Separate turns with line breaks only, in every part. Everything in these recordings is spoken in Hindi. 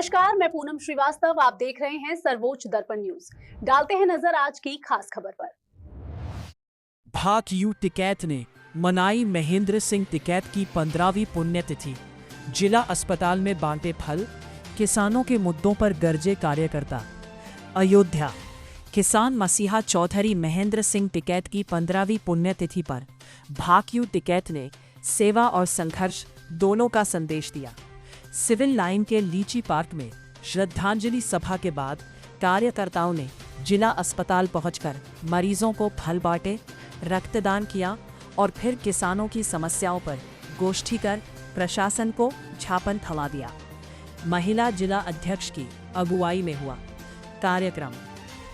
नमस्कार, मैं पूनम श्रीवास्तव। आप देख रहे हैं सर्वोच्च दर्पण न्यूज। डालते हैं नजर आज की खास खबर पर।
भाकयू टिकैत ने मनाई महेंद्र सिंह टिकैत की 15वीं पुण्यतिथि। जिला अस्पताल में बांटे फल, किसानों के मुद्दों पर गरजे कार्यकर्ता। अयोध्या, किसान मसीहा चौधरी महेंद्र सिंह टिकैत की 15वीं पुण्यतिथि पर भाकयू टिकैत ने सेवा और संघर्ष दोनों का संदेश दिया। सिविल लाइन के लीची पार्क में श्रद्धांजलि सभा के बाद कार्यकर्ताओं ने जिला अस्पताल पहुंचकर मरीजों को फल बांटे, रक्तदान किया और फिर किसानों की समस्याओं पर गोष्ठी कर प्रशासन को झापन थमा दिया। महिला जिला अध्यक्ष की अगुवाई में हुआ कार्यक्रम।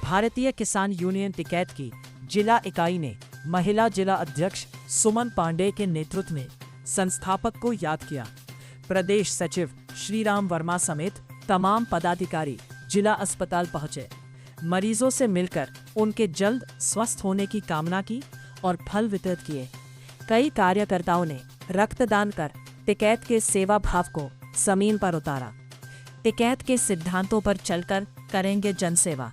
भारतीय किसान यूनियन टिकैत की जिला इकाई ने महिला जिला अध्यक्ष सुमन पांडे के नेतृत्व में संस्थापक को याद किया। प्रदेश सचिव श्रीराम वर्मा समेत तमाम पदाधिकारी जिला अस्पताल पहुंचे, मरीजों से मिलकर उनके जल्द स्वस्थ होने की कामना की और फल वितरित किए। कई कार्यकर्ताओं ने रक्तदान कर टिकैत के सेवा भाव को जमीन पर उतारा। टिकैत के सिद्धांतों पर चलकर करेंगे जनसेवा।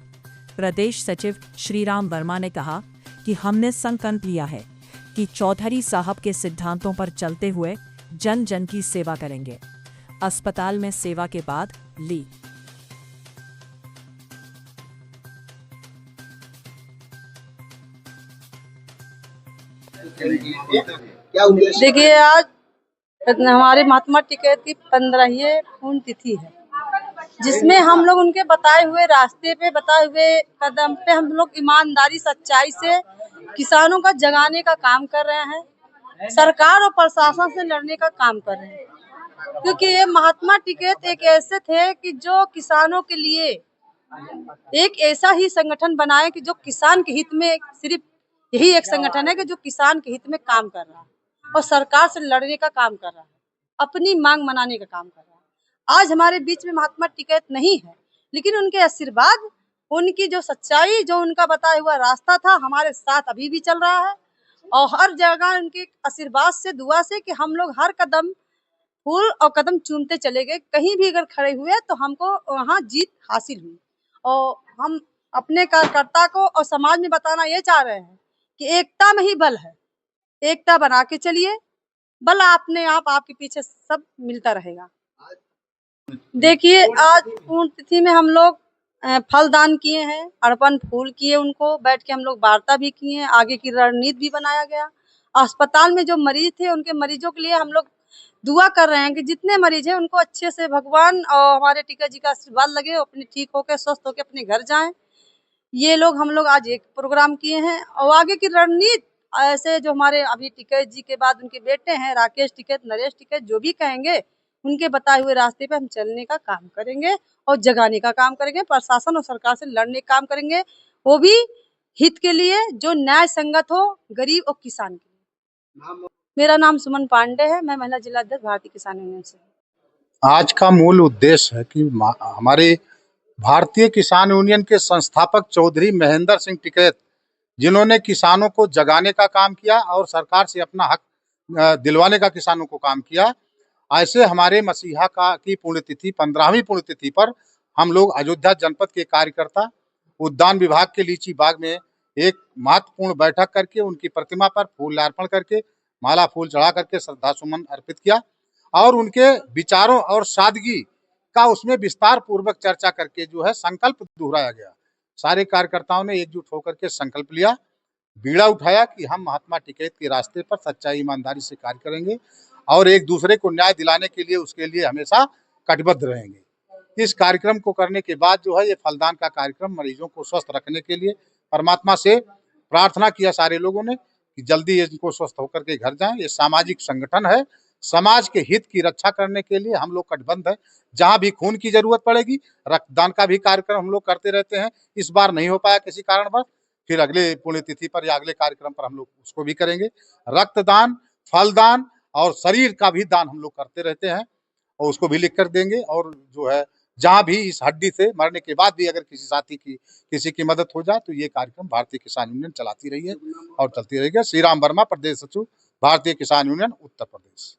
प्रदेश सचिव श्रीराम वर्मा ने कहा कि हमने संकल्प लिया है कि चौधरी साहब के सिद्धांतों पर चलते हुए जन जन की सेवा करेंगे। अस्पताल में सेवा के बाद ली
देखिए, आज हमारे महात्मा टिकैत की 15वीं पुण्यतिथि है, जिसमें हम लोग उनके बताए हुए रास्ते पे, बताए हुए कदम पे हम लोग ईमानदारी सच्चाई से किसानों का जगाने का काम कर रहे हैं, सरकार और प्रशासन से लड़ने का काम कर रहे हैं। क्योंकि ये महात्मा टिकैत एक ऐसे थे कि जो किसानों के लिए एक ऐसा ही संगठन बनाए कि जो किसान के हित में, सिर्फ यही एक संगठन है कि जो किसान के हित में काम कर रहा है और सरकार से लड़ने का काम कर रहा है, अपनी मांग मनाने का काम कर रहा है। आज हमारे बीच में महात्मा टिकैत नहीं है, लेकिन उनके आशीर्वाद, उनकी जो सच्चाई, जो उनका बताया हुआ रास्ता था, हमारे साथ अभी भी चल रहा है। और हर जगह उनके आशीर्वाद से, दुआ से कि हम लोग हर कदम फूल और कदम चूमते चले गए। कहीं भी अगर खड़े हुए तो हमको वहाँ जीत हासिल हुई। और हम अपने कार्यकर्ता को और समाज में बताना ये चाह रहे हैं कि एकता में ही बल है। एकता बना के चलिए, बल अपने आप आपके पीछे सब मिलता रहेगा। देखिए, आज पुण्यतिथि में हम लोग फल दान किए हैं, अर्पण फूल किए, उनको बैठ के हम लोग वार्ता भी किए हैं, आगे की रणनीति भी बनाया गया। अस्पताल में जो मरीज थे, उनके मरीजों के लिए हम लोग दुआ कर रहे हैं कि जितने मरीज हैं उनको अच्छे से भगवान और हमारे टिकैत जी का आशीर्वाद लगे, अपने ठीक होकर स्वस्थ होकर अपने घर जाएं। ये लोग हम लोग आज एक प्रोग्राम किए हैं और आगे की रणनीति ऐसे जो हमारे अभी टिकैत जी के बाद उनके बेटे हैं राकेश टिकैत, नरेश टिकैत, जो भी कहेंगे उनके बताए हुए रास्ते पे हम चलने का काम करेंगे और जगाने का काम करेंगे। प्रशासन और सरकार से लड़ने का काम करेंगे, वो भी हित के लिए, जो न्याय संगत हो, गरीब और किसान के लिए। मेरा नाम सुमन पांडे है, मैं महिला जिला अध्यक्ष भारतीय किसान यूनियन से।
आज का मूल उद्देश्य है कि हमारे भारतीय किसान यूनियन के संस्थापक चौधरी महेंद्र सिंह टिकैत, जिन्होंने किसानों को जगाने का काम किया और सरकार से अपना हक दिलवाने का किसानों को काम किया, ऐसे हमारे मसीहा का की पुण्यतिथि 15वीं पुण्यतिथि पर हम लोग अयोध्या जनपद के कार्यकर्ता उद्यान विभाग के लीची बाग में एक महत्वपूर्ण बैठक करके उनकी प्रतिमा पर फूल अर्पण करके, माला फूल चढ़ा करके श्रद्धा सुमन अर्पित किया और उनके विचारों और सादगी का उसमें विस्तार पूर्वक चर्चा करके जो है संकल्प दोहराया गया। सारे कार्यकर्ताओं ने एकजुट होकर के संकल्प लिया, बीड़ा उठाया कि हम महात्मा टिकैत के रास्ते पर सच्चाई ईमानदारी से कार्य करेंगे और एक दूसरे को न्याय दिलाने के लिए उसके लिए हमेशा कटिबद्ध रहेंगे। इस कार्यक्रम को करने के बाद जो है ये फलदान का कार्यक्रम मरीजों को स्वस्थ रखने के लिए परमात्मा से प्रार्थना किया सारे लोगों ने कि जल्दी इनको स्वस्थ होकर के घर जाएं। ये सामाजिक संगठन है, समाज के हित की रक्षा करने के लिए हम लोग कटिबद्ध है। जहां भी खून की जरूरत पड़ेगी, रक्तदान का भी कार्यक्रम हम लोग करते रहते हैं। इस बार नहीं हो पाया किसी कारणवश, फिर अगले पुण्यतिथि पर या अगले कार्यक्रम पर हम लोग उसको भी करेंगे। रक्तदान, फलदान और शरीर का भी दान हम लोग करते रहते हैं और उसको भी लिख कर देंगे। और जो है जहां भी इस हड्डी से मरने के बाद भी अगर किसी साथी की किसी की मदद हो जाए तो ये कार्यक्रम भारतीय किसान यूनियन चलाती रही है और चलती रहेगी। श्रीराम वर्मा, प्रदेश सचिव, भारतीय किसान यूनियन, उत्तर प्रदेश।